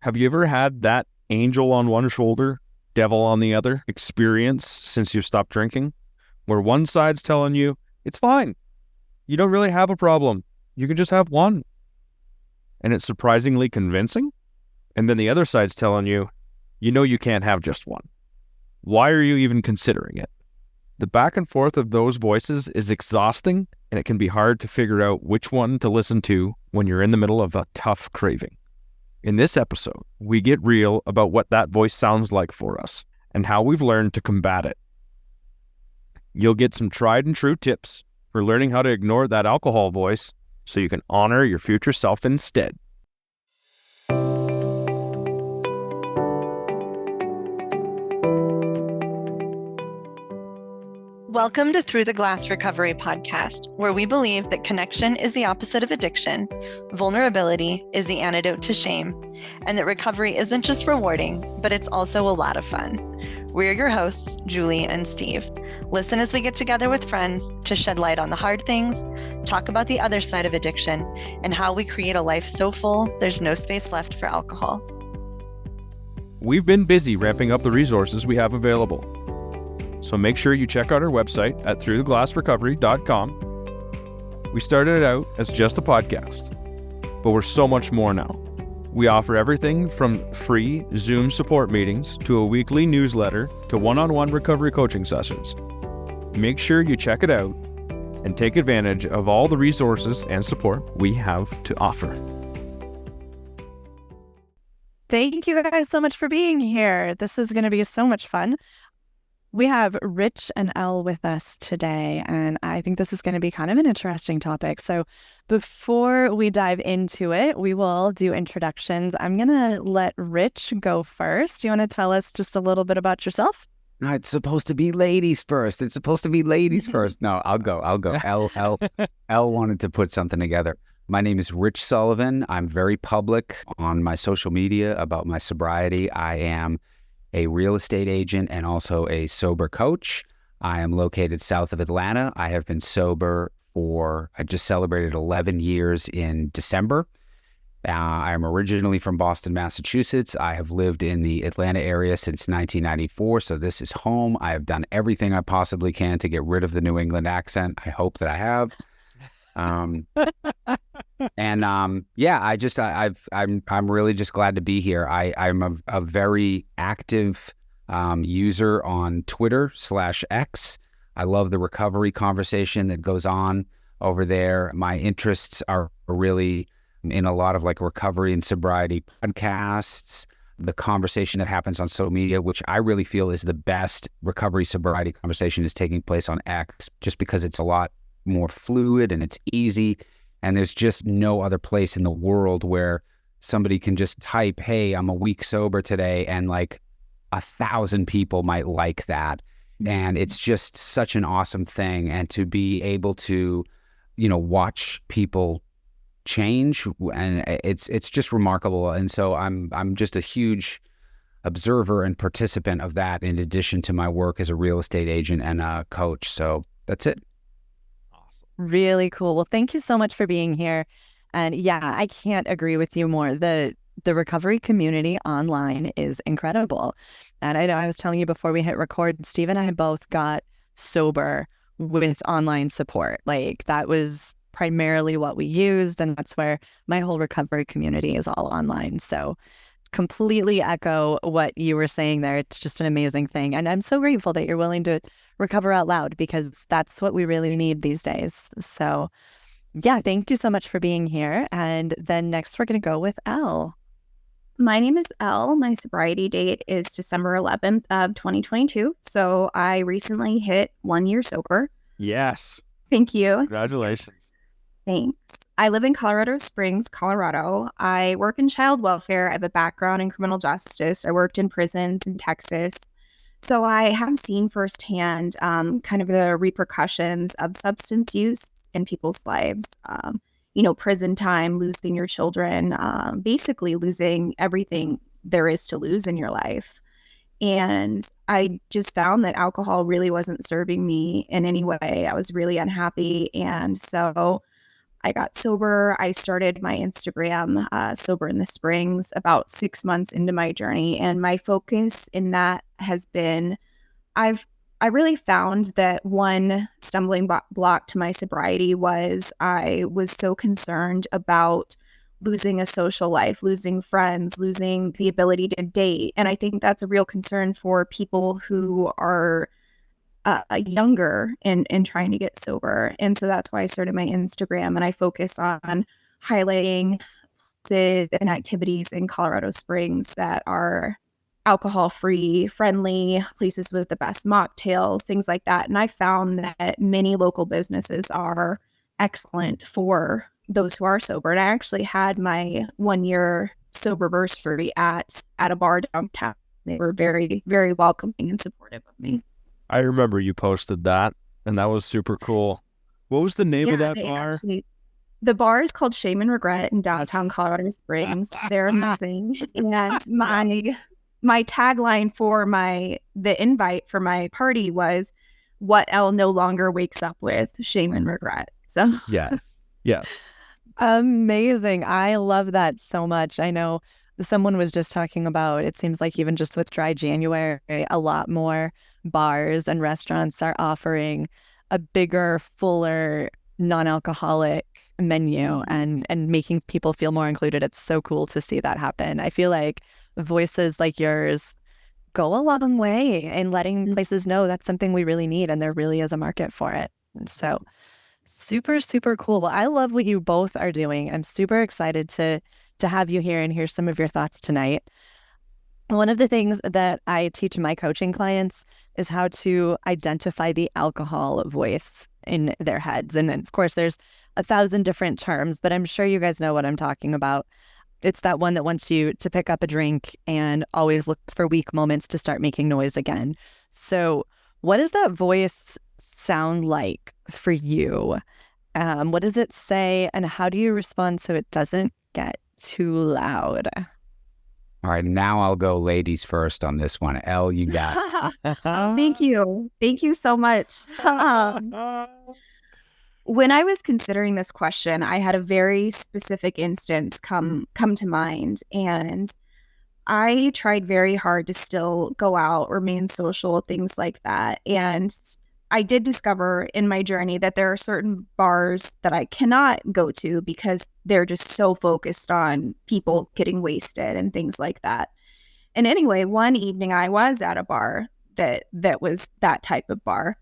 Have you ever had that angel on one shoulder, devil on the other experience since you've stopped drinking? Where one side's telling you, it's fine. You don't really have a problem. You can just have one. And it's surprisingly convincing. And then the other side's telling you, you know you can't have just one. Why are you even considering it? The back and forth of those voices is exhausting, and it can be hard to figure out which one to listen to when you're in the middle of a tough craving. In this episode, we get real about what that voice sounds like for us and how we've learned to combat it. You'll get some tried and true tips for learning how to ignore that alcohol voice so you can honor your future self instead. Welcome to Through the Glass Recovery podcast, where we believe that connection is the opposite of addiction, vulnerability is the antidote to shame, and that recovery isn't just rewarding, but it's also a lot of fun. We're your hosts, Julie and Steve. Listen as we get together with friends to shed light on the hard things, talk about the other side of addiction, and how we create a life so full there's no space left for alcohol. We've been busy ramping up the resources we have available. So make sure you check out our website at throughtheglassrecovery.com. We started out as just a podcast, but we're so much more now. We offer everything from free Zoom support meetings to a weekly newsletter to one-on-one recovery coaching sessions. Make sure you check it out and take advantage of all the resources and support we have to offer. Thank you guys so much for being here. This is going to be so much fun. We have Rich and Elle with us today, and I think this is going to be kind of an interesting topic. So before we dive into it, we will do introductions. I'm going to let Rich go first. Do you want to tell us just a little bit about yourself? No, it's supposed to be ladies first. No, I'll go. Elle wanted to put something together. My name is Rich Sullivan. I'm very public on my social media about my sobriety. I am a real estate agent and also a sober coach. I am located south of Atlanta. I have been sober I just celebrated 11 years in December. I am originally from Boston, Massachusetts. I have lived in the Atlanta area since 1994, so this is home. I have done everything I possibly can to get rid of the New England accent. I hope that I have. I'm really just glad to be here. I'm a very active user on Twitter/X. I love the recovery conversation that goes on over there. My interests are really in a lot of like recovery and sobriety podcasts, the conversation that happens on social media, which I really feel is the best recovery sobriety conversation, is taking place on X, just because it's a lot more fluid and it's easy, and there's just no other place in the world where somebody can just type, hey, I'm a week sober today, and like 1,000 people might like that. And it's just such an awesome thing. And to be able to, watch people change, and it's just remarkable. And so I'm just a huge observer and participant of that, in addition to my work as a real estate agent and a coach. So that's it. Really cool. Well, thank you so much for being here. And yeah, I can't agree with you more. The recovery community online is incredible. And I know I was telling you before we hit record, Steve and I both got sober with online support. Like, that was primarily what we used, and that's where my whole recovery community is all online. So completely echo what you were saying there. It's just an amazing thing. And I'm so grateful that you're willing to recover out loud, because that's what we really need these days. So yeah, thank you so much for being here. And then next we're going to go with Elle. My name is Elle. My sobriety date is December 11th of 2022. So I recently hit 1 year sober. Yes. Thank you. Congratulations. Thanks. I live in Colorado Springs, Colorado. I work in child welfare. I have a background in criminal justice. I worked in prisons in Texas. So I have seen firsthand kind of the repercussions of substance use in people's lives. Prison time, losing your children, basically losing everything there is to lose in your life. And I just found that alcohol really wasn't serving me in any way. I was really unhappy. And so I got sober. I started my Instagram, Sober in the Springs, about 6 months into my journey. And my focus in that has been, I really found that one stumbling block to my sobriety was I was so concerned about losing a social life, losing friends, losing the ability to date. And I think that's a real concern for people who are younger and trying to get sober. And so that's why I started my Instagram, and I focus on highlighting the and activities in Colorado Springs that are alcohol free, friendly, places with the best mocktails, things like that. And I found that many local businesses are excellent for those who are sober. And I actually had my 1 year sober anniversary at a bar downtown. They were very, very welcoming and supportive of me. I remember you posted that, and that was super cool. What was the name of that bar? The bar is called Shame and Regret in downtown Colorado Springs. They're amazing. And my tagline for the invite for my party was, "What Elle no longer wakes up with, shame and regret." So yes. Amazing. I love that so much. I know someone was just talking about, it seems like even just with Dry January, a lot more bars and restaurants are offering a bigger, fuller, non-alcoholic menu and making people feel more included. It's so cool to see that happen. I feel like voices like yours go a long way in letting places know that's something we really need, and there really is a market for it. And so super, super cool. Well, I love what you both are doing. I'm super excited to have you here and hear some of your thoughts tonight. One of the things that I teach my coaching clients is how to identify the alcohol voice in their heads. And of course, there's 1,000 different terms, but I'm sure you guys know what I'm talking about. It's that one that wants you to pick up a drink and always looks for weak moments to start making noise again. So what does that voice sound like for you? What does it say, and how do you respond so it doesn't get too loud? All right, now I'll go ladies first on this one. Elle, you got it. Thank you. Thank you so much. When I was considering this question, I had a very specific instance come to mind, and I tried very hard to still go out, remain social, things like that. And I did discover in my journey that there are certain bars that I cannot go to because they're just so focused on people getting wasted and things like that. And anyway, one evening I was at a bar that was that type of bar.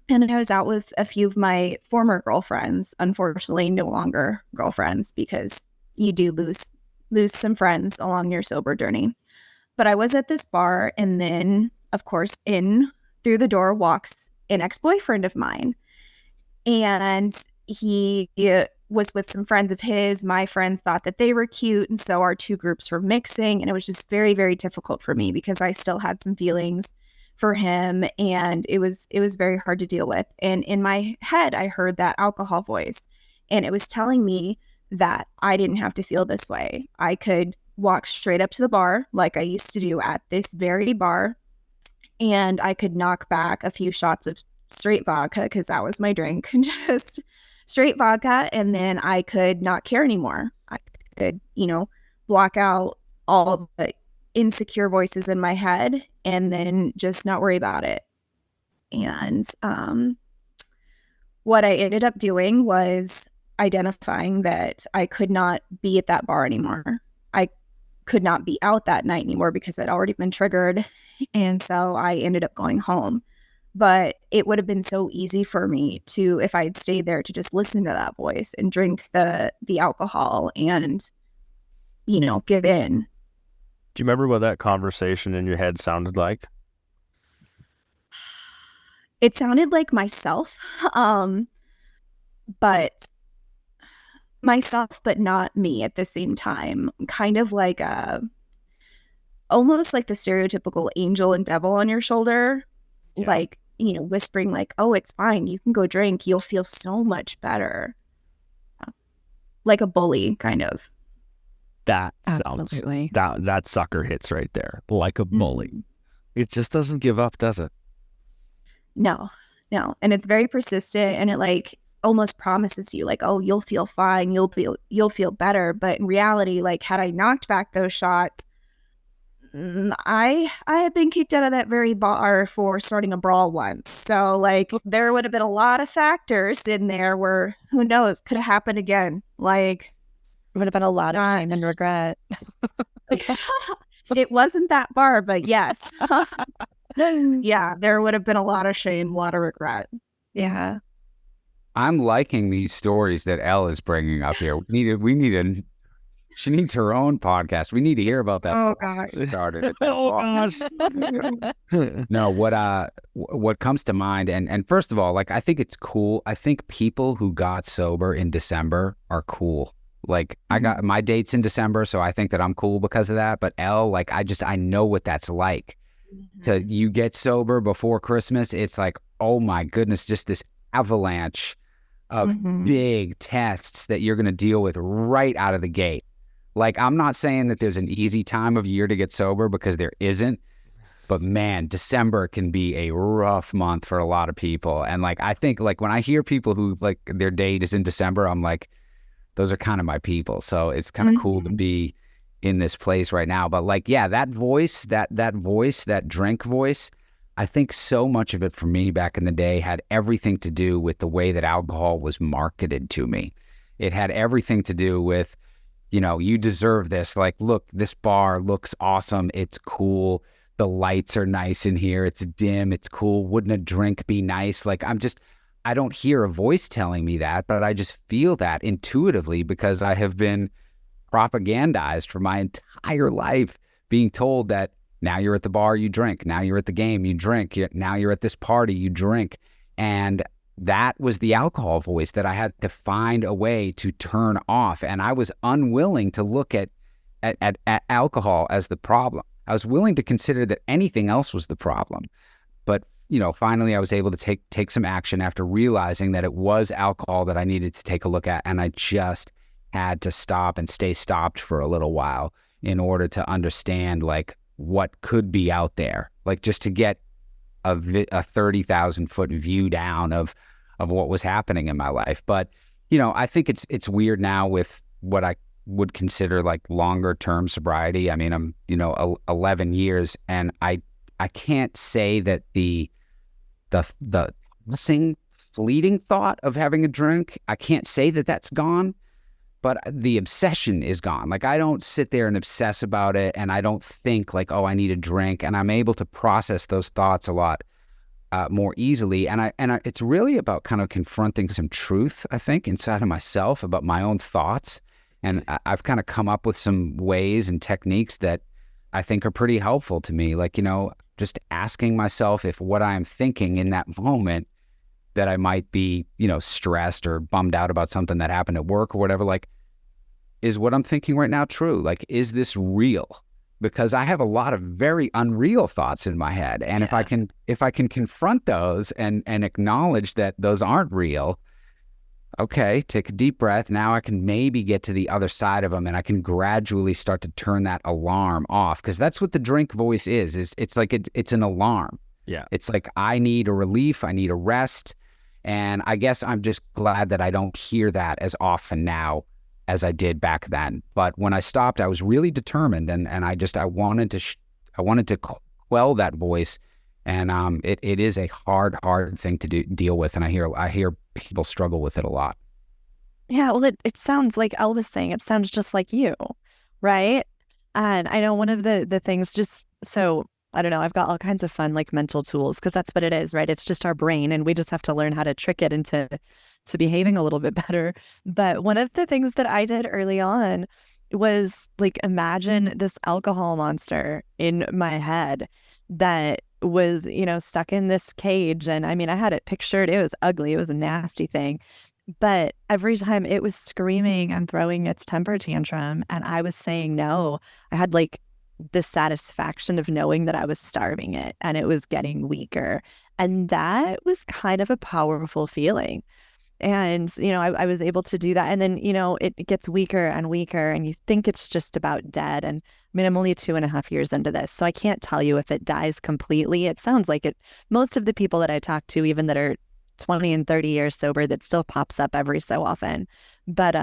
And I was out with a few of my former girlfriends, unfortunately no longer girlfriends, because you do lose some friends along your sober journey. But I was at this bar, and then, of course, in through the door walks an ex-boyfriend of mine. And he was with some friends of his. My friends thought that they were cute, and so our two groups were mixing. And it was just very, very difficult for me because I still had some feelings for him, and it was very hard to deal with. And in my head, I heard that alcohol voice, and it was telling me that I didn't have to feel this way. I could walk straight up to the bar like I used to do at this very bar, and I could knock back a few shots of straight vodka, because that was my drink, just straight vodka, and then I could not care anymore. I could, block out all the insecure voices in my head and then just not worry about it. And what I ended up doing was identifying that I could not be at that bar anymore. I could not be out that night anymore because I'd already been triggered. And so I ended up going home. But it would have been so easy for me to, if I had stayed there, to just listen to that voice and drink the alcohol and, give in. Do you remember what that conversation in your head sounded like? It sounded like myself, but not me at the same time. Kind of like almost like the stereotypical angel and devil on your shoulder, like, whispering like, "Oh, it's fine. You can go drink. You'll feel so much better." Like a bully, kind of. That Absolutely. sounds, that sucker hits right there, like a bully. It just doesn't give up, does it? No. And it's very persistent, and it almost promises you like, oh, you'll feel fine, you'll feel better. But in reality, like had I knocked back those shots, I had been kicked out of that very bar for starting a brawl once. So like there would have been a lot of factors in there where who knows, could have happened again. Like It would have been a lot of shame and regret. it wasn't that bar, but yes. Yeah, there would have been a lot of shame, a lot of regret. Yeah. I'm liking these stories that Elle is bringing up here. She needs her own podcast. We need to hear about that. Oh gosh. Started at Oh gosh. No, what comes to mind, and first of all, like I think it's cool. I think people who got sober in December are cool. Like I got my dates in December, so I think that I'm cool because of that. But Elle, like I know what that's like. To you get sober before Christmas, it's like, oh my goodness, just this avalanche of big tests that you're going to deal with right out of the gate. Like, I'm not saying that there's an easy time of year to get sober, because there isn't. But man, December can be a rough month for a lot of people. And like, I think like when I hear people who like their date is in December, I'm like, those are kind of my people. So it's kind of cool to be in this place right now. But like, yeah, that voice, that drink voice, I think so much of it for me back in the day had everything to do with the way that alcohol was marketed to me. It had everything to do with, you know, you deserve this. Like, look, this bar looks awesome. It's cool. The lights are nice in here. It's dim. It's cool. Wouldn't a drink be nice? Like, I don't hear a voice telling me that, but I just feel that intuitively because I have been propagandized for my entire life, being told that now you're at the bar, you drink. Now you're at the game, you drink. Now you're at this party, you drink. And that was the alcohol voice that I had to find a way to turn off. And I was unwilling to look at alcohol as the problem. I was willing to consider that anything else was the problem. But, you know, finally I was able to take some action after realizing that it was alcohol that I needed to take a look at. And I just had to stop and stay stopped for a little while in order to understand like what could be out there, like just to get a 30,000 foot view down of what was happening in my life. But, you know, I think it's weird now with what I would consider like longer term sobriety. I mean, I'm, 11 years, and I can't say that the fleeting thought of having a drink, I can't say that that's gone. But the obsession is gone. Like, I don't sit there and obsess about it, and I don't think like, oh, I need a drink. And I'm able to process those thoughts a lot more easily. And it's really about kind of confronting some truth, I think, inside of myself about my own thoughts. And I've kind of come up with some ways and techniques that I think are pretty helpful to me. Like, just asking myself if what I'm thinking in that moment, that I might be, stressed or bummed out about something that happened at work or whatever, like, is what I'm thinking right now true? Like, is this real? Because I have a lot of very unreal thoughts in my head. And if I can confront those and acknowledge that those aren't real, okay, take a deep breath. Now I can maybe get to the other side of them, and I can gradually start to turn that alarm off. Because that's what the drink voice is it's like it's an alarm. Yeah. It's like, I need a relief. I need a rest. And I guess I'm just glad that I don't hear that as often now as I did back then. But when I stopped, I was really determined, and I wanted to quell that voice. And it is a hard thing to deal with. And I hear people struggle with it a lot. Yeah, well, it sounds like Elle was saying, it sounds just like you, right? And I know one of the things, just so, I don't know, I've got all kinds of fun like mental tools, because that's what it is, right? It's just our brain, and we just have to learn how to trick it into behaving a little bit better. But one of the things that I did early on was like imagine this alcohol monster in my head that was, stuck in this cage. And I mean, I had it pictured. It was ugly. It was a nasty thing. But every time it was screaming and throwing its temper tantrum, and I was saying no, I had like the satisfaction of knowing that I was starving it and it was getting weaker. And that was kind of a powerful feeling. And, I was able to do that. And then, it gets weaker and weaker, and you think it's just about dead. And I mean, I'm only 2.5 years into this, so I can't tell you if it dies completely. It sounds like it. Most of the people that I talk to, even that are 20 and 30 years sober that still pops up every so often. But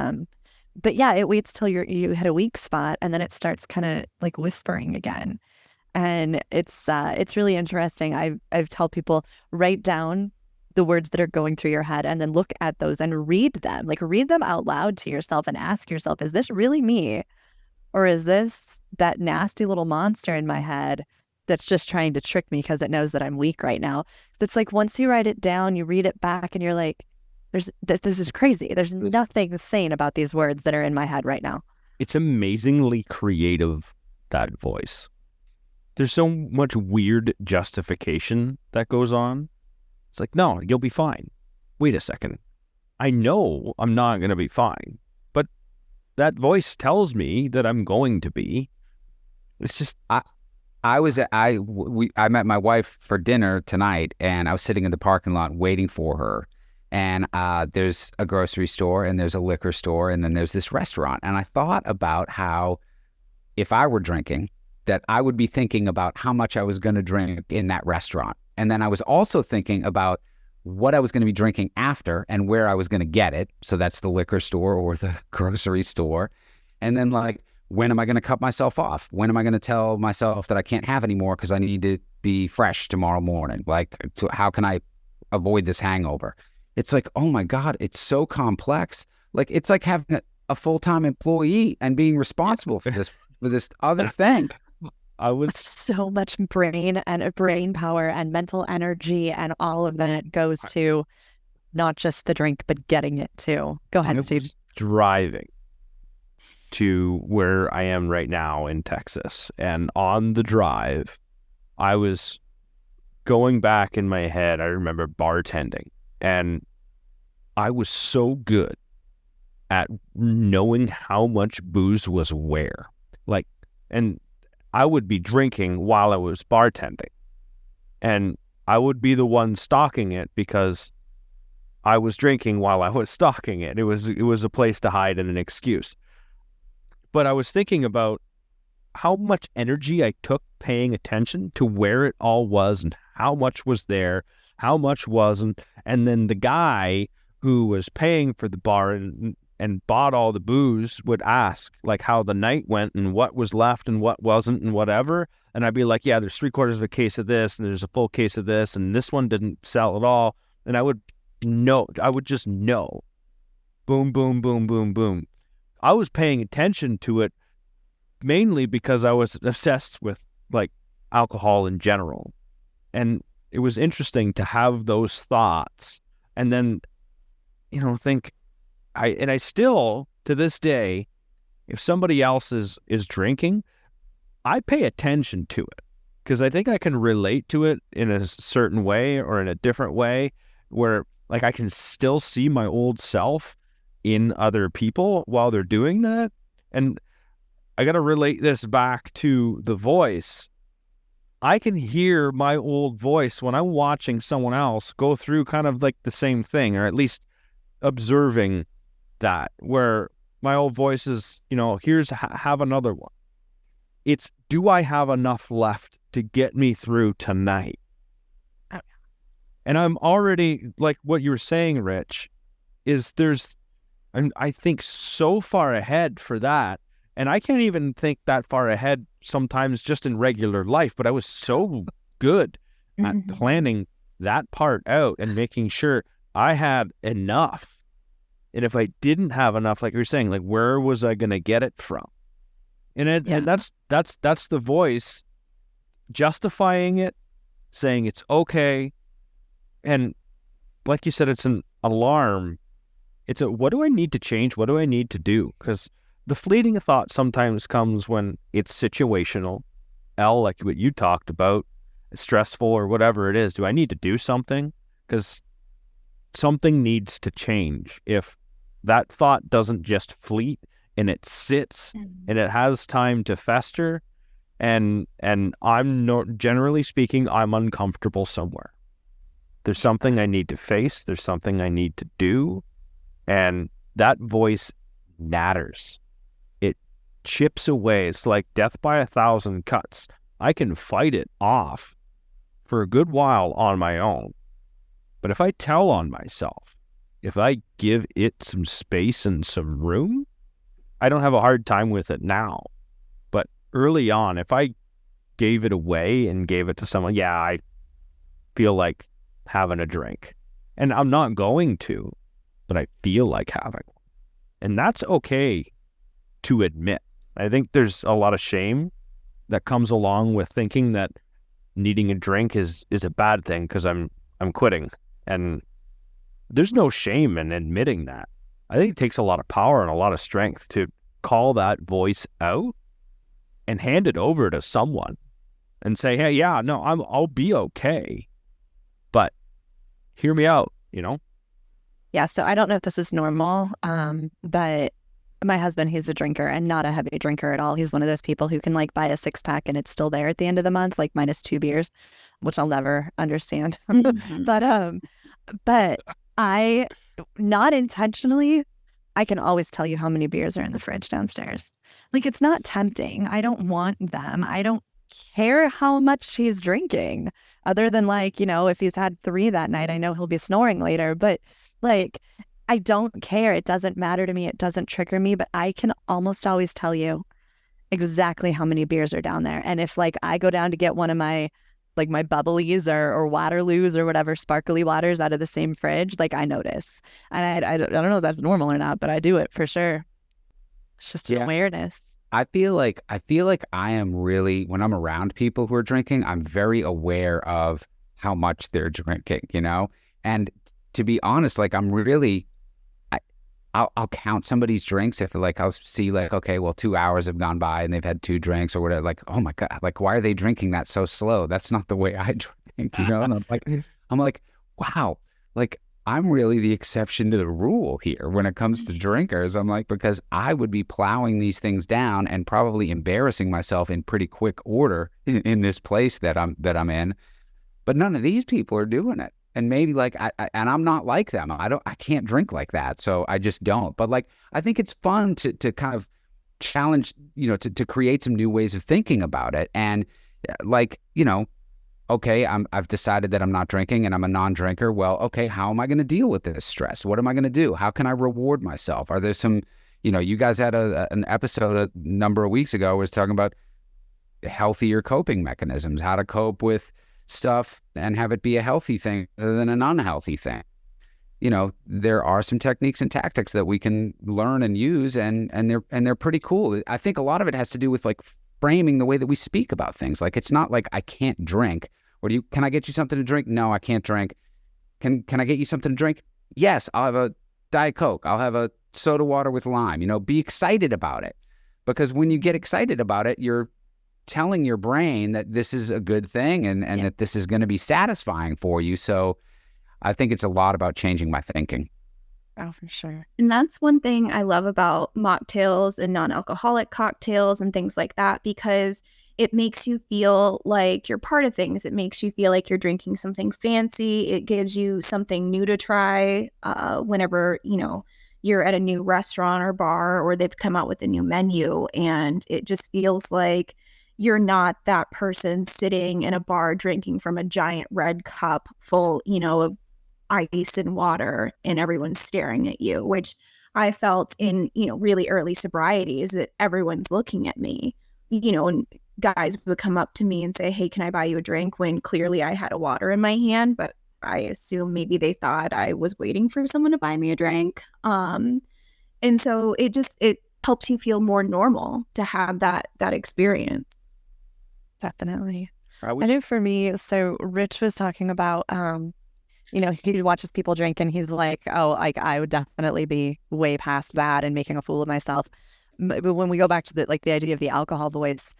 yeah, it waits till you hit a weak spot, and then it starts kind of like whispering again. And it's really interesting. I've told people, write down the words that are going through your head and then look at those and read them. Like, read them out loud to yourself and ask yourself, is this really me? Or is this that nasty little monster in my head that's just trying to trick me because it knows that I'm weak right now? It's like, once you write it down, you read it back and you're like, this is crazy. There's nothing sane about these words that are in my head right now. It's amazingly creative, that voice. There's so much weird justification that goes on. It's like, no, you'll be fine. Wait a second. I know I'm not going to be fine, but that voice tells me that I'm going to be. It's just... I met my wife for dinner tonight, and I was sitting in the parking lot waiting for her. And there's a grocery store, and there's a liquor store, and then there's this restaurant. And I thought about how, if I were drinking, that I would be thinking about how much I was going to drink in that restaurant. And then I was also thinking about what I was going to be drinking after and where I was going to get it. So that's the liquor store or the grocery store. And then, like, when am I going to cut myself off? When am I going to tell myself that I can't have any more because I need to be fresh tomorrow morning? Like, how can I avoid this hangover? It's like, oh my God, it's so complex. Like, it's like having a full-time employee and being responsible for this other thing. So much brain power and mental energy and all of that goes to not just the drink, but getting it too. Go ahead, Steve. Driving to where I am right now in Texas, and on the drive, I was going back in my head. I remember bartending, and I was so good at knowing how much booze was where. Like, and I would be drinking while I was bartending, and I would be the one stocking it because I was drinking while I was stocking it. It was a place to hide and an excuse. But I was thinking about how much energy I took paying attention to where it all was and how much was there, how much wasn't. And then the guy who was paying for the bar and bought all the booze would ask, like, how the night went and what was left and what wasn't and whatever. And I'd be like, yeah, there's 3/4 of a case of this and there's a full case of this and this one didn't sell at all. And I would just know. Boom, boom, boom, boom, boom. I was paying attention to it mainly because I was obsessed with, like, alcohol in general. And it was interesting to have those thoughts and then, think, I still, to this day, if somebody else is drinking, I pay attention to it because I think I can relate to it in a certain way or in a different way where, like, I can still see my old self in other people while they're doing that. And I got to relate this back to the voice. I can hear my old voice when I'm watching someone else go through kind of like the same thing, or at least observing that, where my old voice is, here's have another one. It's, do I have enough left to get me through tonight? Oh. And I'm already, like what you were saying, Rich, is I think so far ahead for that. And I can't even think that far ahead sometimes just in regular life, but I was so good at planning that part out and making sure I had enough. And if I didn't have enough, like you're saying, like, where was I going to get it from? And that's the voice justifying it, saying it's okay. And like you said, it's an alarm. It's what do I need to change? What do I need to do? Because the fleeting thought sometimes comes when it's situational. Elle, like what you talked about, it's stressful or whatever it is. Do I need to do something? Because something needs to change. If that thought doesn't just fleet and it sits and it has time to fester, and I'm generally speaking, I'm uncomfortable somewhere. There's something I need to face. There's something I need to do. And that voice natters. It chips away. It's like death by 1,000 cuts. I can fight it off for a good while on my own. But if I tell on myself, if I give it some space and some room, I don't have a hard time with it now. But early on, if I gave it away and gave it to someone, yeah, I feel like having a drink. And I'm not going to, but I feel like having one. And that's okay to admit. I think there's a lot of shame that comes along with thinking that needing a drink is a bad thing because I'm quitting. And there's no shame in admitting that. I think it takes a lot of power and a lot of strength to call that voice out and hand it over to someone and say, hey, yeah, no, I'll be okay, but hear me out, Yeah, so I don't know if this is normal, but my husband, he's a drinker and not a heavy drinker at all. He's one of those people who can like buy a 6-pack and it's still there at the end of the month, like minus 2 beers, which I'll never understand. But I, not intentionally, I can always tell you how many beers are in the fridge downstairs. Like, it's not tempting. I don't want them. I don't care how much he's drinking, other than like, if he's had 3 that night, I know he'll be snoring later, but like, I don't care. It doesn't matter to me. It doesn't trigger me, but I can almost always tell you exactly how many beers are down there. And if like I go down to get one of my like my bubblies or Waterloos or whatever sparkly waters out of the same fridge, like I notice. And I don't know if that's normal or not, but I do it for sure. It's just an awareness. I feel like I am really, when I'm around people who are drinking, I'm very aware of how much they're drinking, And to be honest, like I'm really, I'll count somebody's drinks if like I'll see like, okay, well 2 hours have gone by and they've had 2 drinks or whatever. Like, oh my God, like why are they drinking that so slow? That's not the way I drink, And I'm like, wow, like I'm really the exception to the rule here when it comes to drinkers. I'm like, because I would be plowing these things down and probably embarrassing myself in pretty quick order in this place that I'm in. But none of these people are doing it. And maybe like, and I'm not like them. I can't drink like that. So I just don't. But like, I think it's fun to kind of challenge, to create some new ways of thinking about it. And like, okay, I've decided that I'm not drinking and I'm a non-drinker. Well, okay, how am I going to deal with this stress? What am I going to do? How can I reward myself? Are there some, you guys had an episode a number of weeks ago was talking about healthier coping mechanisms, how to cope with stuff and have it be a healthy thing rather than an unhealthy thing. There are some techniques and tactics that we can learn and use, and they're pretty cool. I think a lot of it has to do with like framing the way that we speak about things. Like it's not like I can't drink. Or can I get you something to drink? No, I can't drink. Can I get you something to drink? Yes, I'll have a Diet Coke. I'll have a soda water with lime. Be excited about it. Because when you get excited about it, you're telling your brain that this is a good thing and that this is going to be satisfying for you. So I think it's a lot about changing my thinking. Oh, for sure. And that's one thing I love about mocktails and non-alcoholic cocktails and things like that, because it makes you feel like you're part of things. It makes you feel like you're drinking something fancy. It gives you something new to try whenever, you're at a new restaurant or bar or they've come out with a new menu. And it just feels like you're not that person sitting in a bar drinking from a giant red cup full, of ice and water and everyone's staring at you, which I felt in, really early sobriety is that everyone's looking at me, and guys would come up to me and say, hey, can I buy you a drink? When clearly I had a water in my hand, but I assume maybe they thought I was waiting for someone to buy me a drink. And so it helps you feel more normal to have that experience. Definitely. I know for me, so Rich was talking about, he watches people drink and he's like, oh, like I would definitely be way past that and making a fool of myself. But when we go back to the idea of the alcohol voice,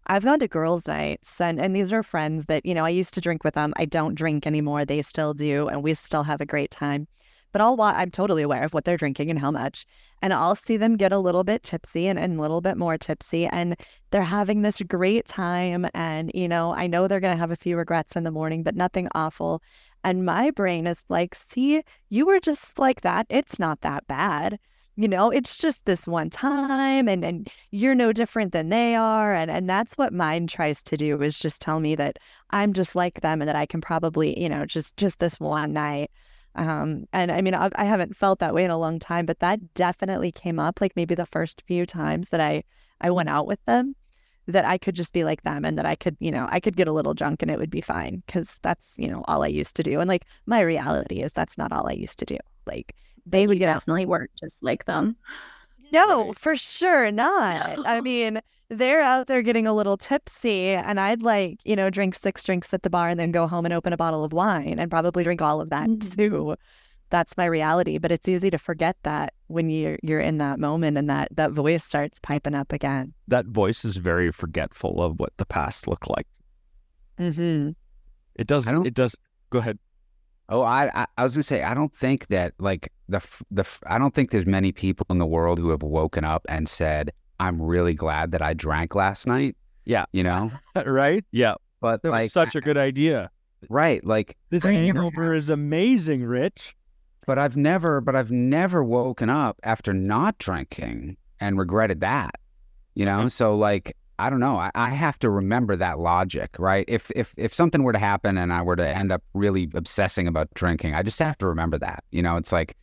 I've gone to girls' nights and these are friends that, I used to drink with them. I don't drink anymore. They still do. And we still have a great time. But I'm totally aware of what they're drinking and how much. And I'll see them get a little bit tipsy and a little bit more tipsy. And they're having this great time. And, I know they're going to have a few regrets in the morning, but nothing awful. And my brain is like, see, you were just like that. It's not that bad. it's just this one time and you're no different than they are. And that's what mine tries to do, is just tell me that I'm just like them and that I can probably, just this one night. And I mean, I haven't felt that way in a long time, but that definitely came up like maybe the first few times that I went out with them, that I could just be like them and that I could get a little drunk and it would be fine, because that's, all I used to do. And like my reality is that's not all I used to do. Like they would get Definitely weren't just like them. No, for sure not. I mean, they're out there getting a little tipsy, and I'd like, drink 6 drinks at the bar and then go home and open a bottle of wine and probably drink all of that too. That's my reality. But it's easy to forget that when you're in that moment and that voice starts piping up again. That voice is very forgetful of what the past looked like. Mm-hmm. It does. It does. Go ahead. Oh, I was gonna say, I don't think that like I don't think there's many people in the world who have woken up and said, "I'm really glad that I drank last night." Yeah, right? Yeah, but that like was such a good idea. Right? Like this hangover is amazing, Rich. But I've never woken up after not drinking and regretted that. So like, I don't know. I have to remember that logic, right? If something were to happen and I were to end up really obsessing about drinking, I just have to remember that. It's like,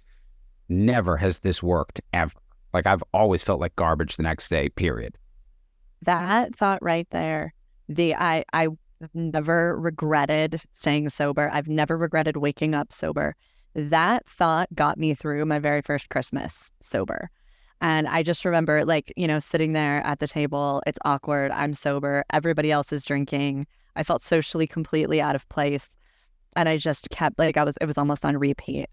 never has this worked ever. Like I've always felt like garbage the next day, period. That thought right there, I never regretted staying sober. I've never regretted waking up sober. That thought got me through my very first Christmas sober. And I just remember like, sitting there at the table, it's awkward. I'm sober. Everybody else is drinking. I felt socially completely out of place. And I just kept like, it was almost on repeat.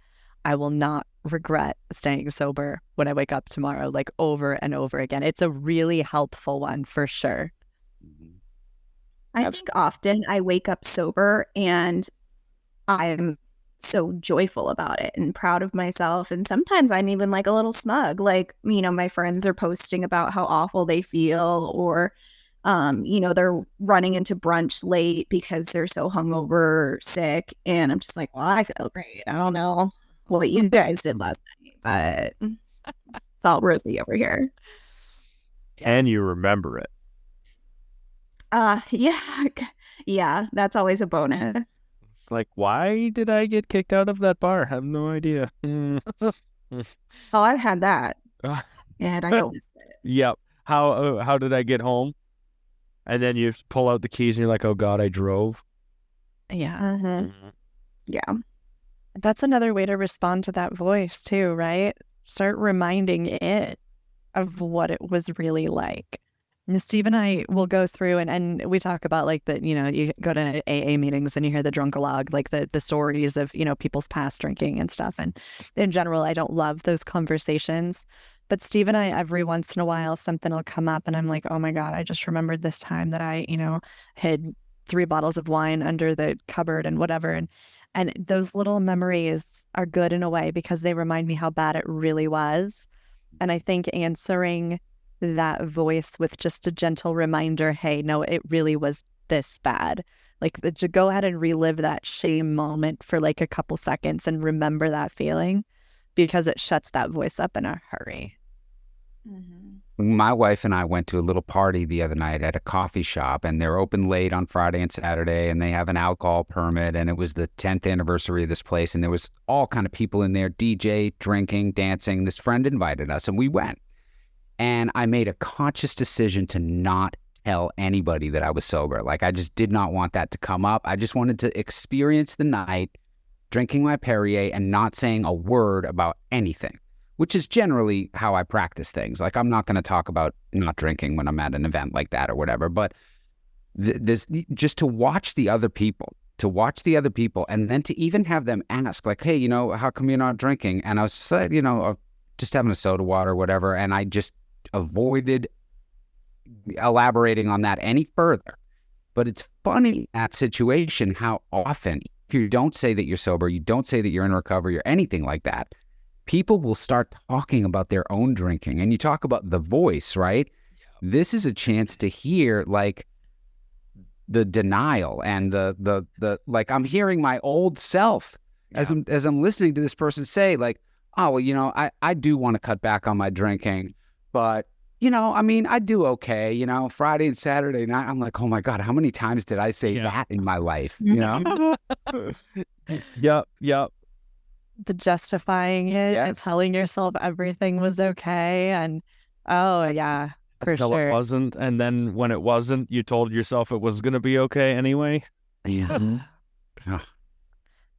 I will not regret staying sober when I wake up tomorrow, like over and over again. It's a really helpful one for sure. I think often I wake up sober and I'm so joyful about it and proud of myself. And sometimes I'm even like a little smug, like, my friends are posting about how awful they feel, or, they're running into brunch late because they're so hungover or sick. And I'm just like, well, I feel great. I don't know what you guys did last night, but it's all rosy over here. And you remember it. Yeah, that's always a bonus. Like, why did I get kicked out of that bar? I have no idea. Oh, I've had that. And I noticed it. Yep. How did I get home? And then you pull out the keys and you're like, oh God, I drove. Yeah. Mm-hmm. Yeah. That's another way to respond to that voice too, right? Start reminding it of what it was really like. And Steve and I will go through and we talk about like you go to AA meetings and you hear the drunk-a-log, like the stories of, people's past drinking and stuff. And in general, I don't love those conversations. But Steve and I, every once in a while, something will come up and I'm like, oh my God, I just remembered this time that I, hid 3 bottles of wine under the cupboard and whatever. And those little memories are good in a way because they remind me how bad it really was. And I think answering that voice with just a gentle reminder, hey, no, it really was this bad. Like to go ahead and relive that shame moment for like a couple seconds and remember that feeling, because it shuts that voice up in a hurry. Mm-hmm. My wife and I went to a little party the other night at a coffee shop, and they're open late on Friday and Saturday, and they have an alcohol permit, and it was the 10th anniversary of this place, and there was all kind of people in there, DJ, drinking, dancing. This friend invited us, and we went. And I made a conscious decision to not tell anybody that I was sober. Like, I just did not want that to come up. I just wanted to experience the night, drinking my Perrier and not saying a word about anything, which is generally how I practice things. Like, I'm not going to talk about not drinking when I'm at an event like that or whatever. But this just to watch the other people, and then to even have them ask, like, hey, how come you're not drinking? And I was just like, just having a soda water or whatever. And I just avoided elaborating on that any further. But it's funny in that situation how often, if you don't say that you're sober, you don't say that you're in recovery or anything like that, people will start talking about their own drinking. And you talk about the voice, right? Yeah. This is a chance to hear like the denial and the like, I'm hearing my old self as I'm listening to this person say like, oh, well, I do want to cut back on my drinking, but I mean, I do okay, Friday and Saturday night, I'm like, oh my God, how many times did I say that in my life, Yep. The justifying it and Yes. telling yourself everything was okay. And oh, yeah, for Until sure. it wasn't. And then when it wasn't, you told yourself it was going to be okay anyway. Yeah.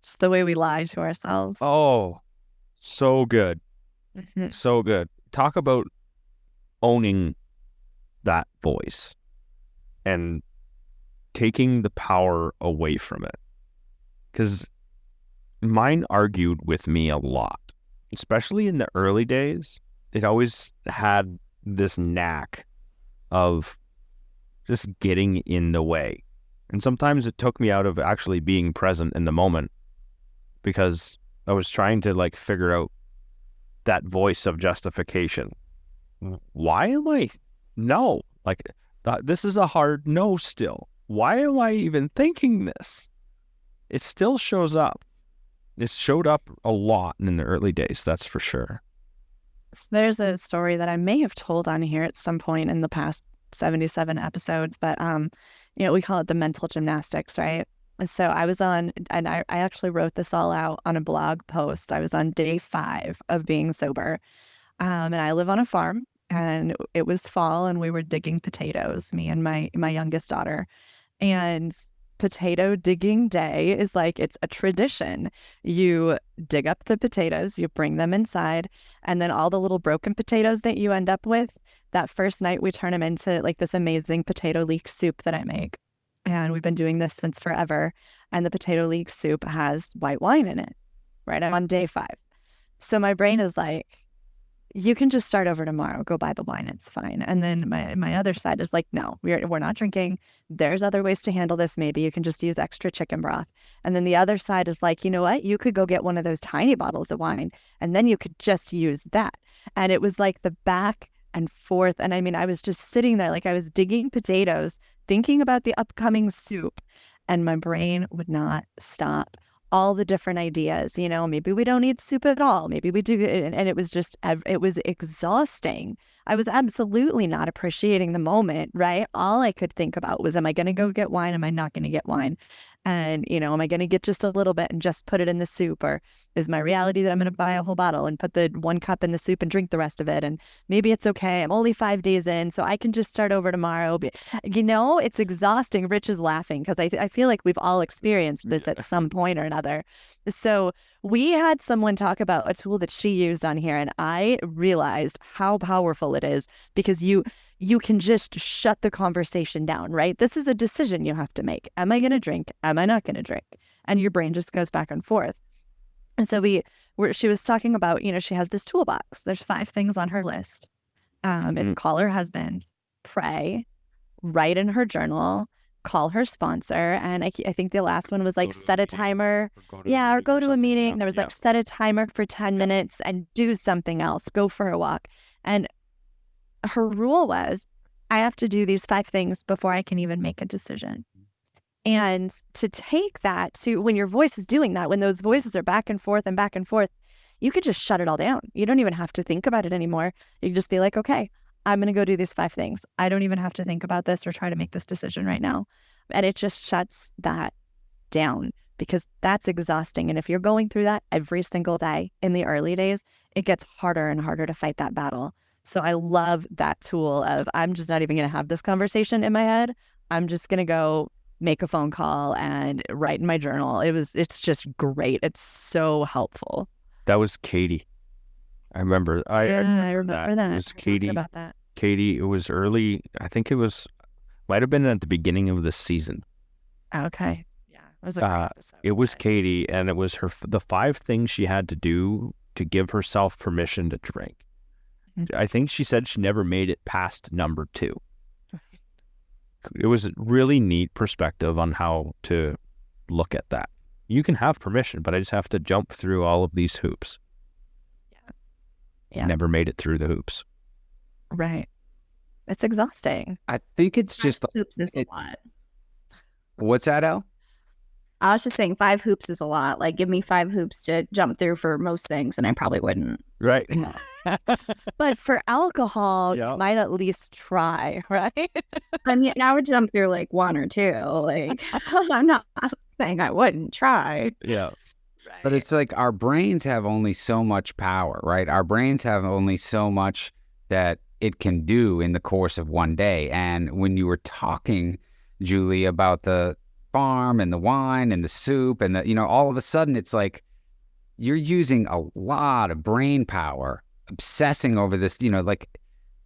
Just the way we lie to ourselves. Oh, so good. Mhm. So good. Talk about owning that voice and taking the power away from it. Because mine argued with me a lot, especially in the early days. It always had this knack of just getting in the way. And sometimes it took me out of actually being present in the moment because I was trying to like figure out that voice of justification. Why am I? No, like this is a hard no still. Why am I even thinking this? It still shows up. It showed up a lot in the early days, that's for sure. So there's a story that I may have told on here at some point in the past 77 episodes, but we call it the mental gymnastics, right? So I was on, and I actually wrote this all out on a blog post. I was on day 5 of being sober, and I live on a farm, and it was fall, and we were digging potatoes, me and my youngest daughter, and potato digging day is like, it's a tradition. You dig up the potatoes, you bring them inside, and then all the little broken potatoes that you end up with, that first night we turn them into like this amazing potato leek soup that I make. And we've been doing this since forever. And the potato leek soup has white wine in it, right? I'm on day 5. So my brain is like, you can just start over tomorrow, go buy the wine, it's fine. And then my other side is like, no, we're not drinking. There's other ways to handle this. Maybe you can just use extra chicken broth. And then the other side is like, you know what? You could go get one of those tiny bottles of wine, and then you could just use that. And it was like the back and forth. And I mean, I was just sitting there like I was digging potatoes, thinking about the upcoming soup, and my brain would not stop. All the different ideas, maybe we don't need soup at all. Maybe we do. And it was just, it was exhausting. I was absolutely not appreciating the moment, right? All I could think about was, am I going to go get wine? Am I not going to get wine? And, am I going to get just a little bit and just put it in the soup? Or is my reality that I'm going to buy a whole bottle and put the 1 cup in the soup and drink the rest of it? And maybe it's okay. I'm only 5 days in, so I can just start over tomorrow. But, it's exhausting. Rich is laughing because I feel like we've all experienced this at some point or another. So we had someone talk about a tool that she used on here, and I realized how powerful it is because you can just shut the conversation down, right? This is a decision you have to make. Am I going to drink? Am I not going to drink? And your brain just goes back and forth. And so she was talking about, she has this toolbox. There's 5 things on her list. And call her husband, pray, write in her journal, call her sponsor. And I think the last one was like set a timer. Or go to a meeting. There was like set a timer for 10 minutes and do something else. Go for a walk. And her rule was, I have to do these 5 things before I can even make a decision. And to take that to when your voice is doing that, when those voices are back and forth, you could just shut it all down. You don't even have to think about it anymore. You can just be like, okay, I'm going to go do these 5 things. I don't even have to think about this or try to make this decision right now. And it just shuts that down because that's exhausting. And if you're going through that every single day in the early days, it gets harder and harder to fight that battle. So I love that tool of, I'm just not even going to have this conversation in my head. I'm just going to go make a phone call and write in my journal. It's just great. It's so helpful. That was Katie. I remember. I remember that. It was Katie. About that. Katie, it was early. I think might have been at the beginning of the season. Okay. Yeah. It was a great episode. It was Katie, and it was the 5 things she had to do to give herself permission to drink. I think she said she never made it past number 2. It was a really neat perspective on how to look at that. You can have permission, but I just have to jump through all of these hoops. Yeah. Never made it through the hoops. Right. It's exhausting. I think it's just Oops, it's a lot. What's that, Elle? I was just saying 5 hoops is a lot. Like, give me 5 hoops to jump through for most things, and I probably wouldn't. Right. But for alcohol, Yeah. you might at least try, right? I mean, I would jump through like 1 or 2. Like, I'm not saying I wouldn't try. Yeah. But it's like our brains have only so much power, right? Our brains have only so much that it can do in the course of one day. And when you were talking, Julie, about the farm and the wine and the soup and the, all of a sudden it's like you're using a lot of brain power, obsessing over this, like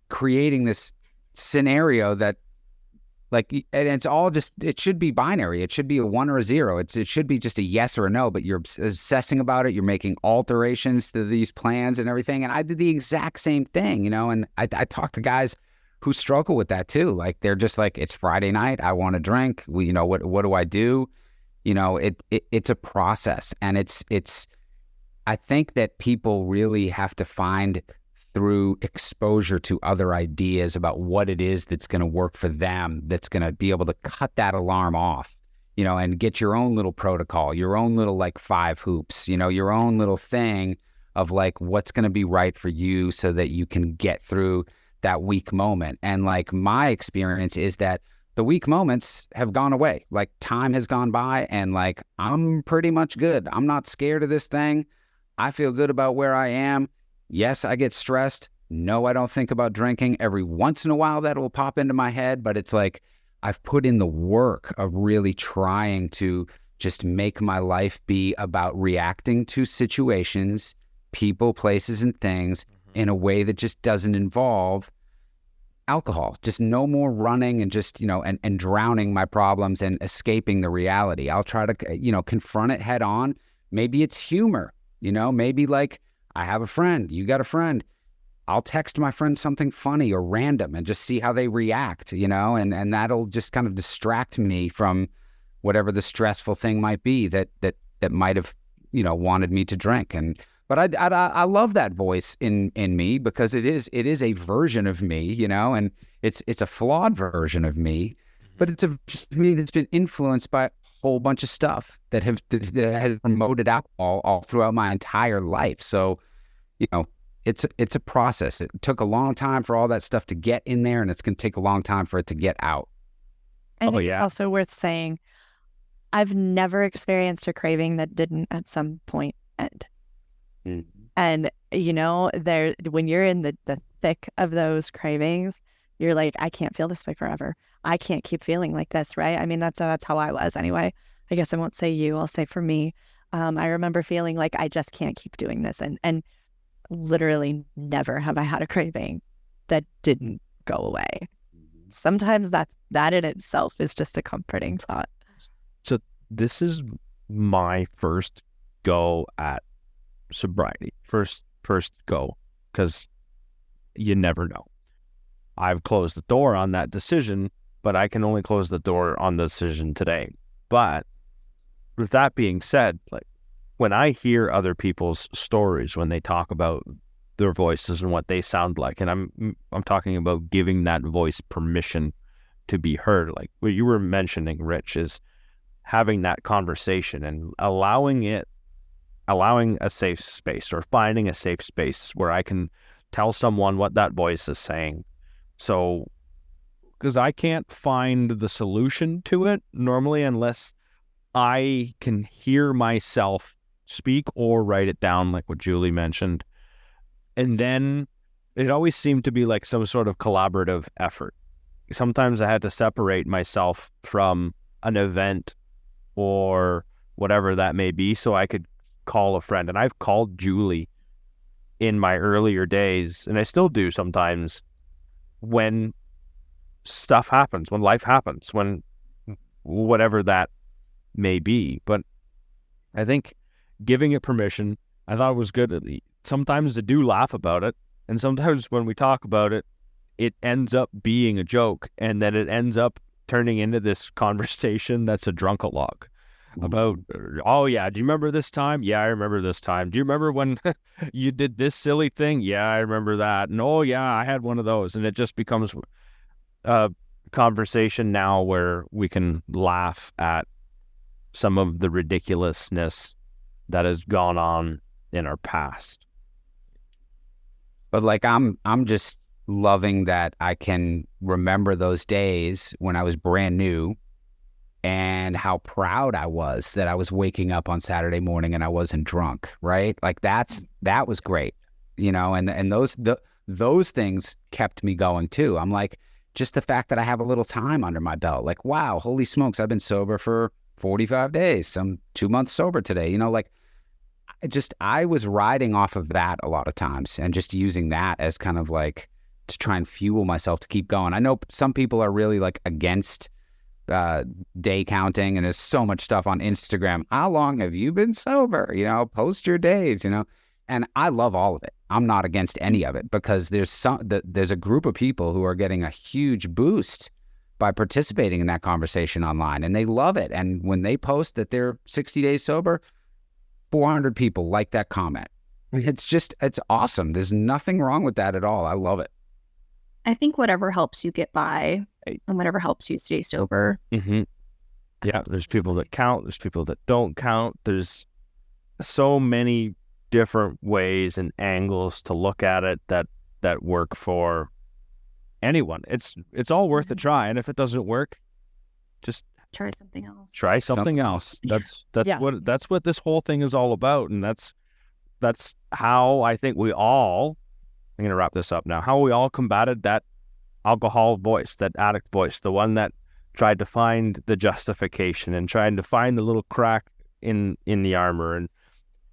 creating this scenario that, like, and it's all just, it should be binary. It should be a 1 or a 0. It should be just a yes or a no, but you're obsessing about it. You're making alterations to these plans and everything. And I did the exact same thing, and I talk to guys who struggle with that too. Like, they're just like, it's Friday night. I want to drink. What do I do? It's a process. And I think that people really have to find through exposure to other ideas about what it is that's going to work for them, that's going to be able to cut that alarm off, and get your own little protocol, your own little like 5 hoops, your own little thing of like what's going to be right for you so that you can get through that weak moment. And like my experience is that the weak moments have gone away. Like, time has gone by and like I'm pretty much good. I'm not scared of this thing. I feel good about where I am. Yes, I get stressed. No, I don't think about drinking. Every once in a while that will pop into my head, but it's like I've put in the work of really trying to just make my life be about reacting to situations, people, places, and things in a way that just doesn't involve alcohol. Just no more running and just, and drowning my problems and escaping the reality. I'll try to, confront it head on. Maybe it's humor, maybe like, I have a friend, you got a friend. I'll text my friend something funny or random and just see how they react, and that'll just kind of distract me from whatever the stressful thing might be that might have, wanted me to drink. But I love that voice in me because it is a version of me, and it's a flawed version of me, but it's a version of me that's been influenced by whole bunch of stuff that has promoted alcohol all throughout my entire life. So, it's a process. It took a long time for all that stuff to get in there, and it's going to take a long time for it to get out. I think it's also worth saying, I've never experienced a craving that didn't at some point end. Mm-hmm. And, when you're in the thick of those cravings, you're like, I can't feel this way forever. I can't keep feeling like this, right? I mean, that's how I was anyway. I guess I won't say you, I'll say for me. I remember feeling like I just can't keep doing this. And literally never have I had a craving that didn't go away. Sometimes that in itself is just a comforting thought. So this is my first go at sobriety. First go, because you never know. I've closed the door on that decision, but I can only close the door on the decision today. But with that being said, like, when I hear other people's stories, when they talk about their voices and what they sound like, and I'm talking about giving that voice permission to be heard, like what you were mentioning, Rich, is having that conversation and allowing a safe space, or finding a safe space where I can tell someone what that voice is saying. So, because I can't find the solution to it normally unless I can hear myself speak or write it down, like what Julie mentioned. And then it always seemed to be like some sort of collaborative effort. Sometimes I had to separate myself from an event or whatever that may be so I could call a friend. And I've called Julie in my earlier days, and I still do sometimes, when stuff happens, when life happens, when whatever that may be. But I think giving it permission, I thought it was good. Sometimes I do laugh about it, and sometimes when we talk about it, it ends up being a joke, and then it ends up turning into this conversation that's a drunkalogue about, oh yeah, do you remember this time? Yeah, I remember this time. Do you remember when you did this silly thing? Yeah, I remember that. And oh yeah, I had one of those. And it just becomes a conversation now where we can laugh at some of the ridiculousness that has gone on in our past. But like, I'm just loving that I can remember those days when I was brand new and how proud I was that I was waking up on Saturday morning and I wasn't drunk, right? Like that was great, and those things kept me going too. I'm like, just the fact that I have a little time under my belt, like, wow, holy smokes, I've been sober for 45 days. I'm 2 months sober today, I was riding off of that a lot of times and just using that as kind of like to try and fuel myself to keep going. I know some people are really like against day counting, and there's so much stuff on Instagram. How long have you been sober? Post your days, and I love all of it. I'm not against any of it because there's a group of people who are getting a huge boost by participating in that conversation online, and they love it. And when they post that they're 60 days sober, 400 people like that comment. It's awesome. There's nothing wrong with that at all. I love it. I think whatever helps you get by and whatever helps you stay sober. Mm-hmm. Yeah, there's people that count. There's people that don't count. There's so many different ways and angles to look at it that work for anyone. It's all worth a try. And if it doesn't work, just try something else. Try something else. That's what this whole thing is all about. And that's how I think we all, I'm going to wrap this up now, how we all combated that alcohol voice, that addict voice, the one that tried to find the justification and trying to find the little crack in the armor and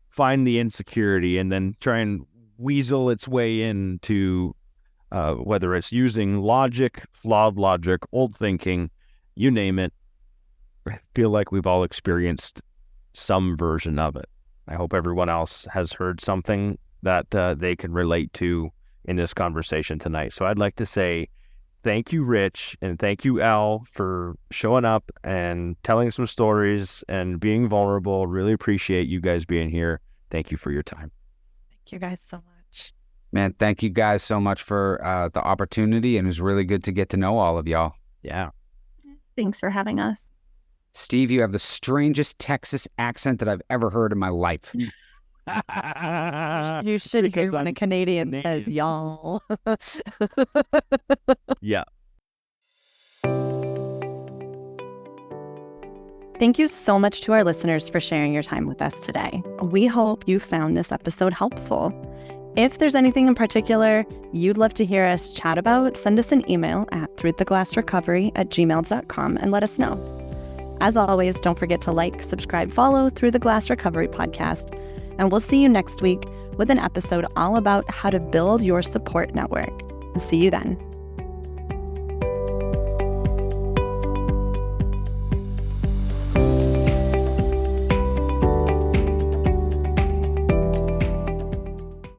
find the insecurity and then try and weasel its way into whether it's using logic, flawed logic, old thinking, you name it. I feel like we've all experienced some version of it. I hope everyone else has heard something that they can relate to in this conversation tonight. So I'd like to say thank you, Rich, and thank you, Elle, for showing up and telling some stories and being vulnerable. Really appreciate you guys being here. Thank you for your time. Thank you guys so much. Man, thank you guys so much for the opportunity, and it was really good to get to know all of y'all. Yeah. Thanks for having us. Steve, you have the strangest Texas accent that I've ever heard in my life. You should hear when a Canadian says y'all. Yeah. Thank you so much to our listeners for sharing your time with us today. We hope you found this episode helpful. If there's anything in particular you'd love to hear us chat about, send us an email at throughtheglassrecovery@gmail.com and let us know. As always, don't forget to like, subscribe, follow Through the Glass Recovery podcast, and we'll see you next week with an episode all about how to build your support network. See you then.